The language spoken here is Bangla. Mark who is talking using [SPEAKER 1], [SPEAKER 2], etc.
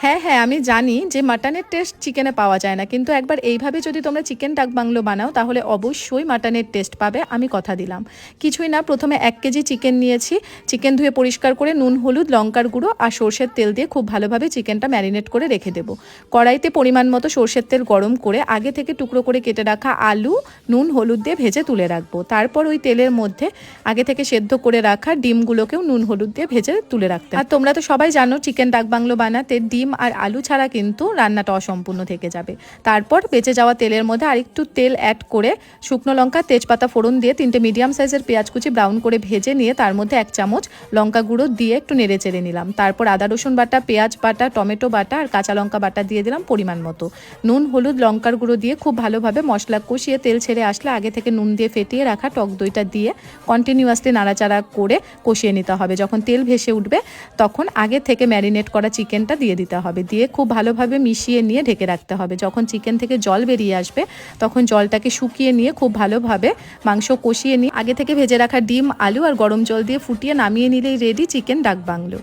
[SPEAKER 1] হ্যাঁ হ্যাঁ, আমি জানি যে মাটনের টেস্ট চিকেনে পাওয়া যায় না, কিন্তু একবার এইভাবে যদি তোমরা চিকেন ডাক বাংলো বানাও তাহলে অবশ্যই মাটনের টেস্ট পাবে, আমি কথা দিলাম। কিছুই না, প্রথমে 1 কেজি চিকেন নিয়েছি। চিকেন ধুয়ে পরিষ্কার করে নুন, হলুদ, লঙ্কার গুঁড়ো আর সর্ষের তেল দিয়ে খুব ভালোভাবে চিকেনটা ম্যারিনেট করে রেখে দেবো। কড়াইতে পরিমাণ মতো সর্ষের তেল গরম করে আগে থেকে টুকরো করে কেটে রাখা আলু নুন হলুদ দিয়ে ভেজে তুলে রাখবো। তারপর ওই তেলের মধ্যে আগে থেকে সেদ্ধ করে রাখা ডিমগুলোকেও নুন হলুদ দিয়ে ভেজে তুলে রাখতে। আর তোমরা তো সবাই জানো চিকেন ডাক বাংলো বানাতে ডিম আর আলু ছাড়া কিন্তু রান্নাটা অসম্পূর্ণ থেকে যাবে। তারপর বেঁচে যাওয়া তেলের মধ্যে আরেকটু তেল অ্যাড করে শুকনো লঙ্কা তেজপাতা ফোড়ন দিয়ে 3টে মিডিয়াম সাইজের পেঁয়াজ কুচি ব্রাউন করে ভেজে নিয়ে তার মধ্যে 1 চামচ লঙ্কা গুঁড়ো দিয়ে একটু নেড়ে চেড়ে নিলাম। তারপর আদা রসুন বাটা, পেঁয়াজ বাটা, টমেটো বাটা আর কাঁচা লঙ্কা বাটা দিয়ে দিলাম পরিমাণ মতো। নুন হলুদ লঙ্কার গুঁড়ো দিয়ে খুব ভালোভাবে মশলা কষিয়ে তেল ছেড়ে আসলে আগে থেকে নুন দিয়ে ফেটিয়ে রাখা টক দইটা দিয়ে কন্টিনিউয়াসলি নাড়াচাড়া করে কষিয়ে নিতে হবে। যখন তেল ভেসে উঠবে তখন আগে থেকে ম্যারিনেট করা চিকেনটা দিয়ে দিতে হবে, দিয়ে খুব ভালোভাবে মিশিয়ে নিয়ে ঢেকে রাখতে হবে। যখন চিকেন থেকে জল বেরিয়ে আসবে তখন জলটাকে শুকিয়ে নিয়ে খুব ভালোভাবে মাংস কষিয়ে নিয়ে আগে থেকে ভেজে রাখা ডিম আলু আর গরম জল দিয়ে ফুটিয়ে নামিয়ে নিলেই রেডি চিকেন ডাক বাংলো।